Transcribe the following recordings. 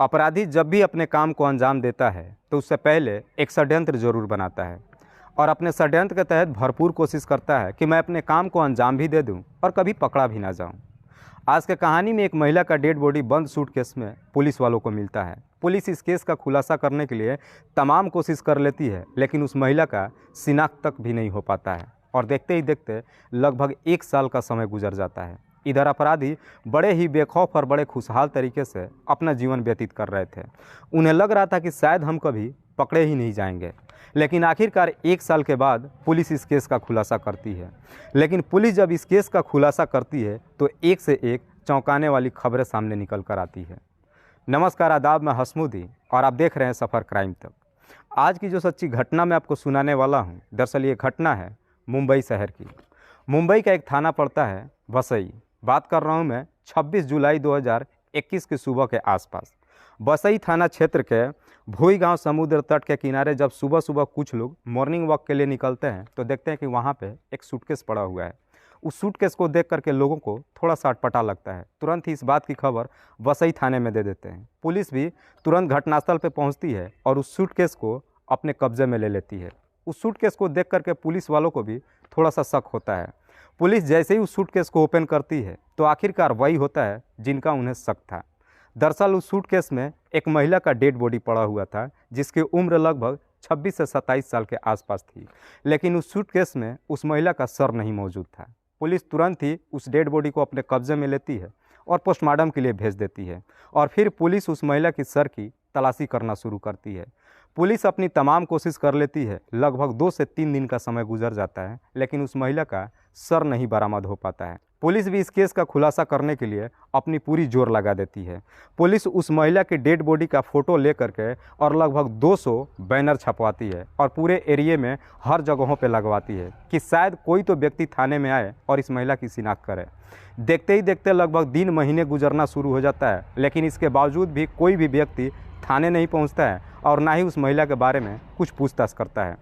अपराधी जब भी अपने काम को अंजाम देता है तो उससे पहले एक षड्यंत्र जरूर बनाता है और अपने षड्यंत्र के तहत भरपूर कोशिश करता है कि मैं अपने काम को अंजाम भी दे दूं और कभी पकड़ा भी ना जाऊं। आज के कहानी में एक महिला का डेड बॉडी बंद सूटकेस में पुलिस वालों को मिलता है। पुलिस इस केस का खुलासा करने के लिए तमाम कोशिश कर लेती है, लेकिन उस महिला का शिनाख्त तक भी नहीं हो पाता है और देखते ही देखते लगभग 1 साल का समय गुजर जाता है। इधर अपराधी बड़े ही बेखौफ और बड़े खुशहाल तरीके से अपना जीवन व्यतीत कर रहे थे। उन्हें लग रहा था कि शायद हम कभी पकड़े ही नहीं जाएंगे, लेकिन आखिरकार 1 साल के बाद पुलिस इस केस का खुलासा करती है। लेकिन पुलिस जब इस केस का खुलासा करती है तो एक से एक चौंकाने वाली खबरें सामने निकल कर आती है। नमस्कार, आदाब, मैं हसमुद्दीन और आप देख रहे हैं सफ़र क्राइम तक। आज की जो सच्ची घटना मैं आपको सुनाने वाला हूँ, दरअसल ये घटना है मुंबई शहर की। मुंबई का एक थाना पड़ता है वसई। बात कर रहा हूँ मैं 26 जुलाई 2021 की सुबह के आसपास। वसई थाना क्षेत्र के भोई गांव समुद्र तट के किनारे जब सुबह सुबह कुछ लोग मॉर्निंग वॉक के लिए निकलते हैं तो देखते हैं कि वहाँ पे एक सूटकेस पड़ा हुआ है। उस सूटकेस को देख करके लोगों को थोड़ा सा अटपटा लगता है। तुरंत ही इस बात की खबर वसई थाने में दे देते हैं। पुलिस भी तुरंत घटनास्थल पर पहुँचती है और उस सूटकेस को अपने कब्जे में ले लेती है। उस सूटकेस को देख करके पुलिस वालों को भी थोड़ा सा शक होता है। पुलिस जैसे ही उस सूटकेस को ओपन करती है तो आखिरकार वही होता है जिनका उन्हें शक था। दरअसल उस सूटकेस में एक महिला का डेड बॉडी पड़ा हुआ था, जिसकी उम्र लगभग 26 से 27 साल के आसपास थी। लेकिन उस सूटकेस में उस महिला का सर नहीं मौजूद था। पुलिस तुरंत ही उस डेड बॉडी को अपने कब्जे में लेती है और पोस्टमार्टम के लिए भेज देती है और फिर पुलिस उस महिला की सर की तलाशी करना शुरू करती है। पुलिस अपनी तमाम कोशिश कर लेती है। लगभग 2 से 3 दिन का समय गुजर जाता है, लेकिन उस महिला का सर नहीं बरामद हो पाता है। पुलिस भी इस केस का खुलासा करने के लिए अपनी पूरी जोर लगा देती है। पुलिस उस महिला के डेड बॉडी का फ़ोटो ले करके और लगभग 200 बैनर छपवाती है और पूरे एरिए में हर जगहों पे लगवाती है कि शायद कोई तो व्यक्ति थाने में आए और इस महिला की शिनाख्त करे। देखते ही देखते लगभग दिन महीने गुजरना शुरू हो जाता है, लेकिन इसके बावजूद भी कोई भी व्यक्ति थाने नहीं पहुंचता है और ना ही उस महिला के बारे में कुछ पूछताछ करता है।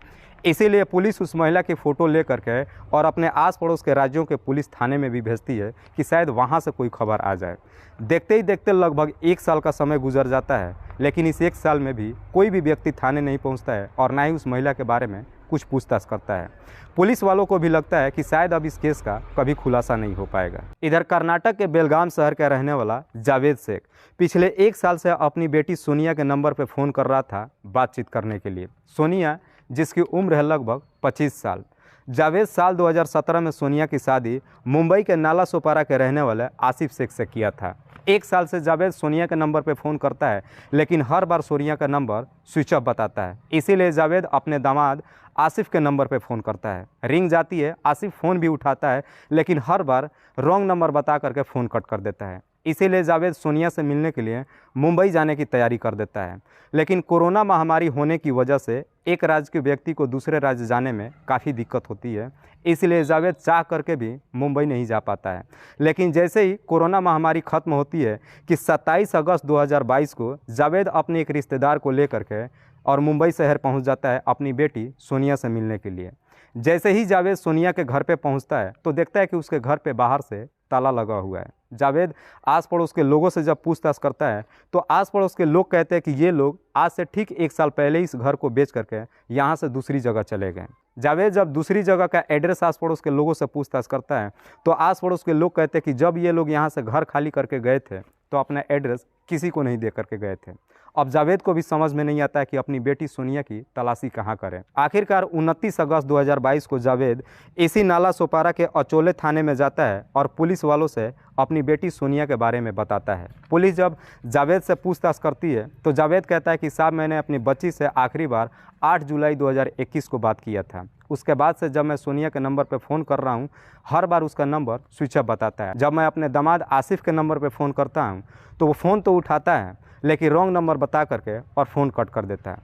इसीलिए पुलिस उस महिला की फ़ोटो ले करके और अपने आस पड़ोस के राज्यों के पुलिस थाने में भी भेजती है कि शायद वहां से कोई खबर आ जाए। देखते ही देखते लगभग 1 साल का समय गुजर जाता है, लेकिन इस 1 साल में भी कोई भी व्यक्ति थाने नहीं पहुंचता है और ना ही उस महिला के बारे में कुछ पूछताछ करता है। पुलिस वालों को भी लगता है कि शायद अब इस केस का कभी खुलासा नहीं हो पाएगा। इधर कर्नाटक के बेलगाम शहर का रहने वाला जावेद शेख पिछले 1 साल से अपनी बेटी सोनिया के नंबर पर फ़ोन कर रहा था बातचीत करने के लिए। सोनिया, जिसकी उम्र है लगभग 25 साल। जावेद साल 2017 में सोनिया की शादी मुंबई के नाला सोपारा के रहने वाले आसिफ शेख से किया था। 1 साल से जावेद सोनिया के नंबर पर फ़ोन करता है, लेकिन हर बार सोनिया का नंबर स्विच ऑफ बताता है। इसीलिए जावेद अपने दामाद आसिफ के नंबर पर फ़ोन करता है। रिंग जाती है, आसिफ फ़ोन भी उठाता है, लेकिन हर बार रॉन्ग नंबर बता करके फ़ोन कट कर देता है। इसीलिए जावेद सोनिया से मिलने के लिए मुंबई जाने की तैयारी कर देता है, लेकिन कोरोना महामारी होने की वजह से एक राज्य के व्यक्ति को दूसरे राज्य जाने में काफ़ी दिक्कत होती है। इसलिए जावेद चाह करके भी मुंबई नहीं जा पाता है। लेकिन जैसे ही कोरोना महामारी ख़त्म होती है कि 27 अगस्त 2022 को जावेद अपने एक रिश्तेदार को लेकर के और मुंबई शहर पहुंच जाता है अपनी बेटी सोनिया से मिलने के लिए। जैसे ही जावेद सोनिया के घर पे पहुंचता है तो देखता है कि उसके घर पे बाहर से ताला लगा हुआ है। जावेद आस पड़ोस के लोगों से जब पूछताछ करता है तो आस पड़ोस के लोग कहते हैं कि ये लोग आज से ठीक 1 साल पहले इस घर को बेच करके यहाँ से दूसरी जगह चले गए। जावेद जब दूसरी जगह का एड्रेस आस पड़ोस के लोगों से पूछताछ करता है तो आस पड़ोस के लोग कहते हैं कि जब ये लोग यहाँ से घर खाली करके गए थे तो अपना एड्रेस किसी को नहीं दे करके गए थे। अब जावेद को भी समझ में नहीं आता है कि अपनी बेटी सोनिया की तलाशी कहाँ करें। आखिरकार 29 अगस्त 2022 को जावेद इसी नाला सोपारा के अचोले थाने में जाता है और पुलिस वालों से अपनी बेटी सोनिया के बारे में बताता है। पुलिस जब जावेद से पूछताछ करती है तो जावेद कहता है कि साहब, मैंने अपनी बच्ची से आखिरी बार 8 जुलाई 2021 को बात किया था। उसके बाद से जब मैं सोनिया के नंबर पर फ़ोन कर रहा हूँ, हर बार उसका नंबर स्विच ऑफ बताता है। जब मैं अपने दामाद आसिफ के नंबर पर फ़ोन करता हूँ तो वो फ़ोन तो उठाता है, लेकिन रॉन्ग नंबर बता करके और फ़ोन कट कर देता है।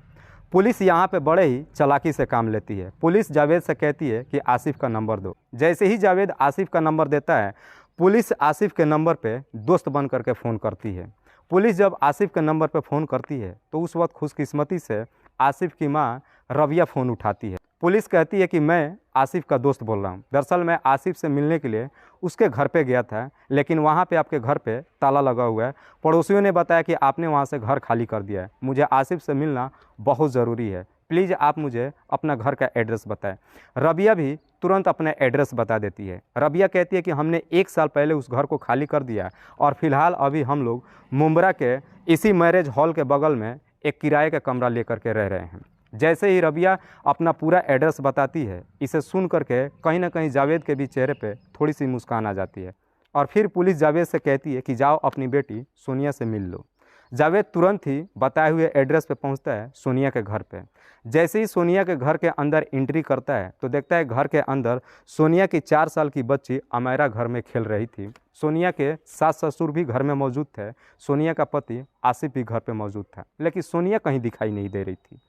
पुलिस यहाँ पे बड़े ही चालाकी से काम लेती है। पुलिस जावेद से कहती है कि आसिफ का नंबर दो। जैसे ही जावेद आसिफ का नंबर देता है, पुलिस आसिफ के नंबर पे दोस्त बन करके फ़ोन करती है। पुलिस जब आसिफ के नंबर पे फ़ोन करती है तो उस वक्त खुशकिस्मती से आसिफ की माँ रबिया फ़ोन उठाती है। पुलिस कहती है कि मैं आसिफ का दोस्त बोल रहा हूँ। दरअसल मैं आसिफ से मिलने के लिए उसके घर पे गया था, लेकिन वहाँ पे आपके घर पे ताला लगा हुआ है। पड़ोसियों ने बताया कि आपने वहाँ से घर खाली कर दिया है। मुझे आसिफ से मिलना बहुत ज़रूरी है, प्लीज़ आप मुझे अपना घर का एड्रेस बताएं। रबिया भी तुरंत अपना एड्रेस बता देती है। रबिया कहती है कि हमने 1 साल पहले उस घर को खाली कर दिया और फिलहाल अभी हम लोग मुंब्रा के इसी मैरिज हॉल के बगल में एक किराए का कमरा लेकर के रह रहे हैं। जैसे ही रबिया अपना पूरा एड्रेस बताती है, इसे सुन करके कहीं ना कहीं जावेद के भी चेहरे पे थोड़ी सी मुस्कान आ जाती है और फिर पुलिस जावेद से कहती है कि जाओ अपनी बेटी सोनिया से मिल लो। जावेद तुरंत ही बताए हुए एड्रेस पे पहुंचता है सोनिया के घर पे। जैसे ही सोनिया के घर के अंदर एंट्री करता है तो देखता है घर के अंदर सोनिया की 4 साल की बच्ची अमायरा घर में खेल रही थी। सोनिया के सास ससुर भी घर में मौजूद थे। सोनिया का पति आसिफ भी घर पे मौजूद था, लेकिन सोनिया कहीं दिखाई नहीं दे रही थी।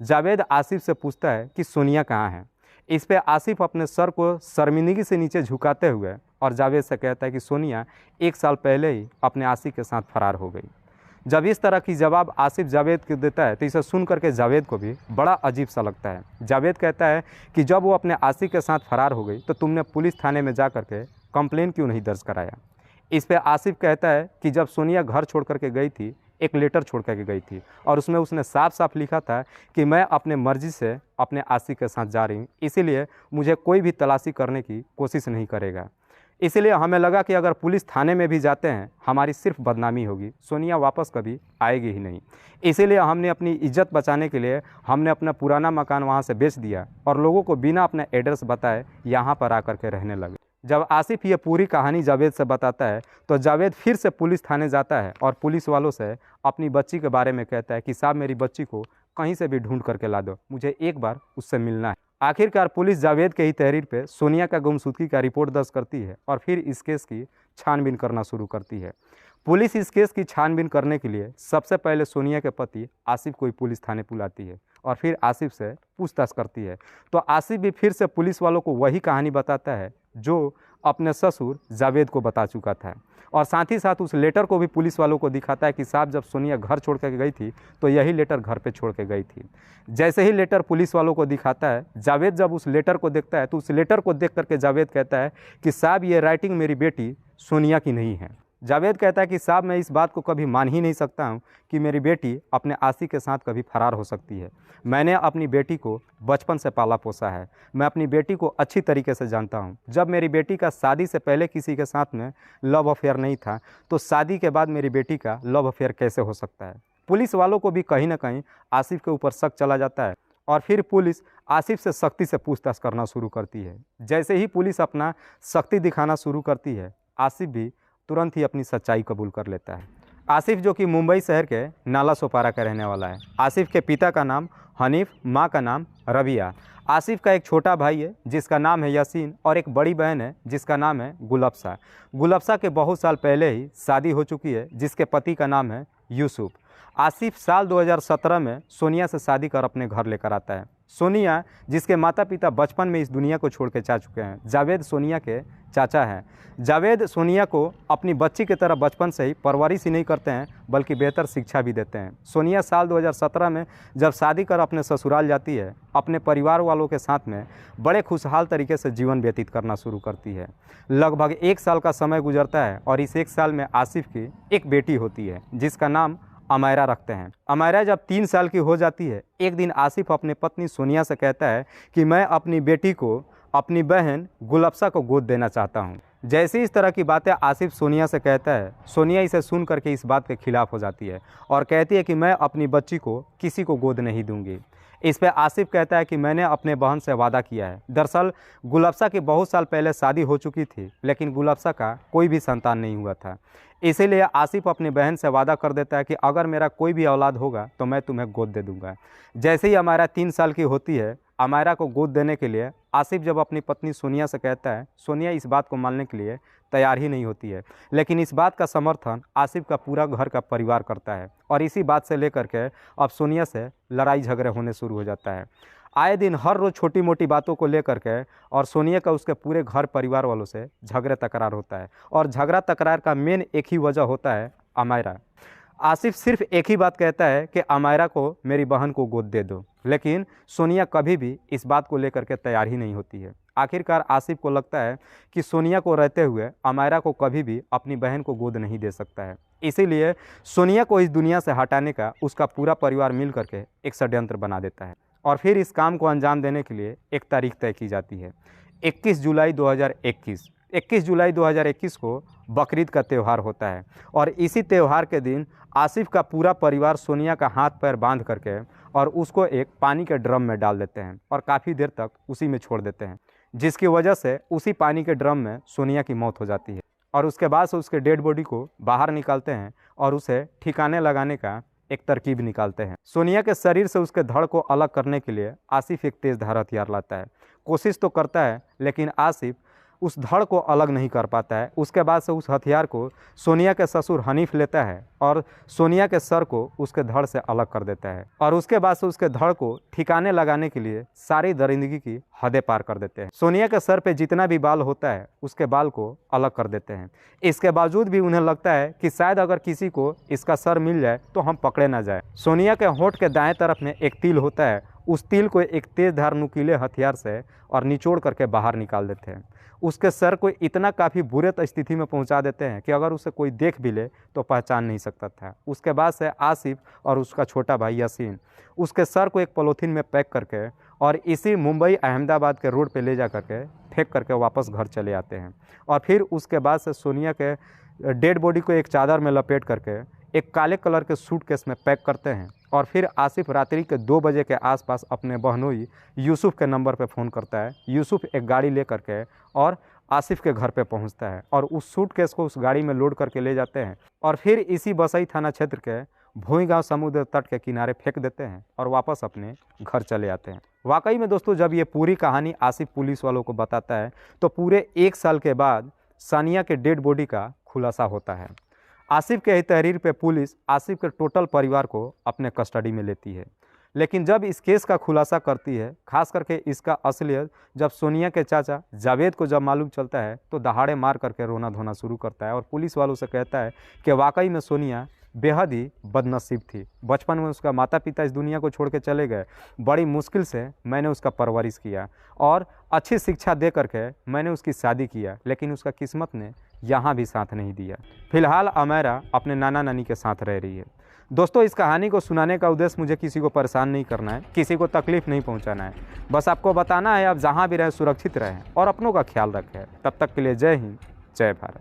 जावेद आसिफ से पूछता है कि सोनिया कहाँ है। इस पे आसिफ अपने सर को शर्मिंदगी से नीचे झुकाते हुए और जावेद से कहता है कि सोनिया 1 साल पहले ही अपने आसिफ के साथ फरार हो गई। जब इस तरह की जवाब आसिफ जावेद को देता है तो इसे सुन करके जावेद को भी बड़ा अजीब सा लगता है। जावेद कहता है कि जब वो अपने आसिफ के साथ फरार हो गई तो तुमने पुलिस थाने में जा करके कंप्लेन क्यों नहीं दर्ज कराया। इस पे आसिफ कहता है कि जब सोनिया घर छोड़ करके गई थी, एक लेटर छोड़ करके गई थी और उसमें उसने साफ साफ लिखा था कि मैं अपने मर्जी से अपने आशिक के साथ जा रही हूँ, इसीलिए मुझे कोई भी तलाशी करने की कोशिश नहीं करेगा। इसीलिए हमें लगा कि अगर पुलिस थाने में भी जाते हैं हमारी सिर्फ बदनामी होगी, सोनिया वापस कभी आएगी ही नहीं। इसीलिए हमने अपनी इज्जत बचाने के लिए हमने अपना पुराना मकान वहाँ से बेच दिया और लोगों को बिना अपना एड्रेस बताए यहाँ पर आकर के रहने लगे। जब आसिफ ये पूरी कहानी जावेद से बताता है तो जावेद फिर से पुलिस थाने जाता है और पुलिस वालों से अपनी बच्ची के बारे में कहता है कि साहब मेरी बच्ची को कहीं से भी ढूंढ करके ला दो, मुझे एक बार उससे मिलना है। आखिरकार पुलिस जावेद के ही तहरीर पे सोनिया का गुमशुदगी का रिपोर्ट दर्ज करती है और फिर इस केस की छानबीन करना शुरू करती है। पुलिस इस केस की छानबीन करने के लिए सबसे पहले सोनिया के पति आसिफ को ही पुलिस थाने बुलाती है और फिर आसिफ से पूछताछ करती है। तो आसिफ भी फिर से पुलिस वालों को वही कहानी बताता है जो अपने ससुर जावेद को बता चुका था और साथ ही साथ उस लेटर को भी पुलिस वालों को दिखाता है कि साहब जब सोनिया घर छोड़ कर गई थी तो यही लेटर घर पे छोड़ के गई थी। जैसे ही लेटर पुलिस वालों को दिखाता है, जावेद जब उस लेटर को देखता है तो उस लेटर को देख करके जावेद कहता है कि साहब ये राइटिंग मेरी बेटी सोनिया की नहीं है। जावेद कहता है कि साहब मैं इस बात को कभी मान ही नहीं सकता हूँ कि मेरी बेटी अपने आशिक के साथ कभी फरार हो सकती है। मैंने अपनी बेटी को बचपन से पाला पोसा है, मैं अपनी बेटी को अच्छी तरीके से जानता हूँ। जब मेरी बेटी का शादी से पहले किसी के साथ में लव अफेयर नहीं था तो शादी के बाद मेरी बेटी का लव अफेयर कैसे हो सकता है। पुलिस वालों को भी कहीं ना कहीं आसिफ के ऊपर शक चला जाता है और फिर पुलिस आसिफ से सख्ती से पूछताछ करना शुरू करती है। जैसे ही पुलिस अपना सख्ती दिखाना शुरू करती है, आसिफ भी तुरंत ही अपनी सच्चाई कबूल कर लेता है। आसिफ जो कि मुंबई शहर के नाला सोपारा का रहने वाला है। आसिफ के पिता का नाम हनीफ, माँ का नाम रबिया। आसिफ का एक छोटा भाई है जिसका नाम है यासीन और एक बड़ी बहन है जिसका नाम है गुलफ्सा। गुलफ्सा के बहुत साल पहले ही शादी हो चुकी है जिसके पति का नाम है यूसुफ। आसिफ साल 2017 में सोनिया से शादी कर अपने घर लेकर आता है। सोनिया जिसके माता पिता बचपन में इस दुनिया को छोड़ के जा चुके हैं। जावेद सोनिया के चाचा हैं। जावेद सोनिया को अपनी बच्ची की तरह बचपन से ही परवरिश ही नहीं करते हैं बल्कि बेहतर शिक्षा भी देते हैं। सोनिया साल 2017 में जब शादी कर अपने ससुराल जाती है, अपने परिवार वालों के साथ में बड़े खुशहाल तरीके से जीवन व्यतीत करना शुरू करती है। लगभग 1 साल का समय गुजरता है और इस 1 साल में आसिफ की एक बेटी होती है जिसका नाम अमायरा रखते हैं। अमायरा जब 3 साल की हो जाती है, एक दिन आसिफ अपने पत्नी सोनिया से कहता है कि मैं अपनी बेटी को अपनी बहन गुलफ्सा को गोद देना चाहता हूँ। जैसे इस तरह की बातें आसिफ सोनिया से कहता है, सोनिया इसे सुन करके इस बात के खिलाफ हो जाती है और कहती है कि मैं अपनी बच्ची को किसी को गोद नहीं दूंगी। इस पे आसिफ कहता है कि मैंने अपने बहन से वादा किया है। दरअसल गुलफ्सा की बहुत साल पहले शादी हो चुकी थी लेकिन गुलफ्सा का कोई भी संतान नहीं हुआ था। इसीलिए आसिफ अपनी बहन से वादा कर देता है कि अगर मेरा कोई भी औलाद होगा तो मैं तुम्हें गोद दे दूंगा। जैसे ही अमायरा 3 साल की होती है, अमायरा को गोद देने के लिए आसिफ जब अपनी पत्नी सोनिया से कहता है, सोनिया इस बात को मानने के लिए तैयार ही नहीं होती है। लेकिन इस बात का समर्थन आसिफ का पूरा घर का परिवार करता है और इसी बात से लेकर के अब सोनिया से लड़ाई झगड़े होने शुरू हो जाता है। आए दिन हर रोज़ छोटी मोटी बातों को लेकर के और सोनिया का उसके पूरे घर परिवार वालों से झगड़े तकरार होता है और झगड़ा तकरार का मेन एक ही वजह होता है अमायरा। आसिफ सिर्फ एक ही बात कहता है कि अमायरा को मेरी बहन को गोद दे दो, लेकिन सोनिया कभी भी इस बात को लेकर के तैयार ही नहीं होती है। आखिरकार आसिफ को लगता है कि सोनिया को रहते हुए अमायरा को कभी भी अपनी बहन को गोद नहीं दे सकता है। इसीलिए सोनिया को इस दुनिया से हटाने का उसका पूरा परिवार मिल करके एक षड्यंत्र बना देता है और फिर इस काम को अंजाम देने के लिए एक तारीख तय की जाती है, 21 जुलाई 2021। 21 जुलाई 2021 को बकरीद का त्यौहार होता है और इसी त्यौहार के दिन आसिफ का पूरा परिवार सोनिया का हाथ पैर बांध करके और उसको एक पानी के ड्रम में डाल देते हैं और काफ़ी देर तक उसी में छोड़ देते हैं, जिसकी वजह से उसी पानी के ड्रम में सोनिया की मौत हो जाती है। और उसके बाद से उसके डेड बॉडी को बाहर निकालते हैं और उसे ठिकाने लगाने का एक तरकीब निकालते हैं। सोनिया के शरीर से उसके धड़ को अलग करने के लिए आसिफ एक तेज़ धार हथियार लाता है। कोशिश तो करता है लेकिन आसिफ उस धड़ को अलग नहीं कर पाता है। उसके बाद से उस हथियार को सोनिया के ससुर हनीफ लेता है और सोनिया के सर को उसके धड़ से अलग कर देता है और उसके बाद से उसके धड़ को ठिकाने लगाने के लिए सारी दरिंदगी की हदें पार कर देते हैं। सोनिया के सर पे जितना भी बाल होता है उसके बाल को अलग कर देते हैं। इसके बावजूद भी उन्हें लगता है कि शायद अगर किसी को इसका सर मिल जाए तो हम पकड़े ना जाए। सोनिया के होंठ के दाएं तरफ में एक तिल होता है, उस तिल को एक तेज धार नुकीले हथियार से और निचोड़ करके बाहर निकाल देते हैं। उसके सर को इतना काफ़ी बुरे स्थिति में पहुंचा देते हैं कि अगर उसे कोई देख भी ले तो पहचान नहीं सकता था। उसके बाद से आसिफ और उसका छोटा भाई यासीन उसके सर को एक पॉलीथीन में पैक करके और इसी मुंबई अहमदाबाद के रोड पे ले जा करके फेंक करके वापस घर चले आते हैं। और फिर उसके बाद से सोनिया के डेड बॉडी को एक चादर में लपेट करके एक काले कलर के सूटकेस में पैक करते हैं और फिर आसिफ रात्रि के 2 बजे के आसपास अपने बहनोई यूसुफ के नंबर पे फ़ोन करता है। यूसुफ एक गाड़ी ले करके और आसिफ के घर पे पहुंचता है और उस सूटकेस को उस गाड़ी में लोड करके ले जाते हैं और फिर इसी बसई थाना क्षेत्र के भोई गांव समुद्र तट के किनारे फेंक देते हैं और वापस अपने घर चले आते हैं। वाकई में दोस्तों, जब ये पूरी कहानी आसिफ पुलिस वालों को बताता है तो पूरे 1 साल के बाद सानिया के डेड बॉडी का खुलासा होता है। आसिफ के तहरीर पे पुलिस आसिफ के टोटल परिवार को अपने कस्टडी में लेती है, लेकिन जब इस केस का खुलासा करती है, खास करके इसका असलियत जब सोनिया के चाचा जावेद को जब मालूम चलता है तो दहाड़े मार करके रोना धोना शुरू करता है और पुलिस वालों से कहता है कि वाकई में सोनिया बेहद ही बदनसीब थी। बचपन में उसका माता पिता इस दुनिया को छोड़ के चले गए, बड़ी मुश्किल से मैंने उसका परवरिश किया और अच्छी शिक्षा दे करके मैंने उसकी शादी किया, लेकिन उसका किस्मत ने यहाँ भी साथ नहीं दिया। फिलहाल अमायरा अपने नाना नानी के साथ रह रही है। दोस्तों, इस कहानी को सुनाने का उद्देश्य मुझे किसी को परेशान नहीं करना है, किसी को तकलीफ़ नहीं पहुंचाना है, बस आपको बताना है आप जहां भी रहें सुरक्षित रहें और अपनों का ख्याल रखें। तब तक के लिए जय हिंद, जय भारत।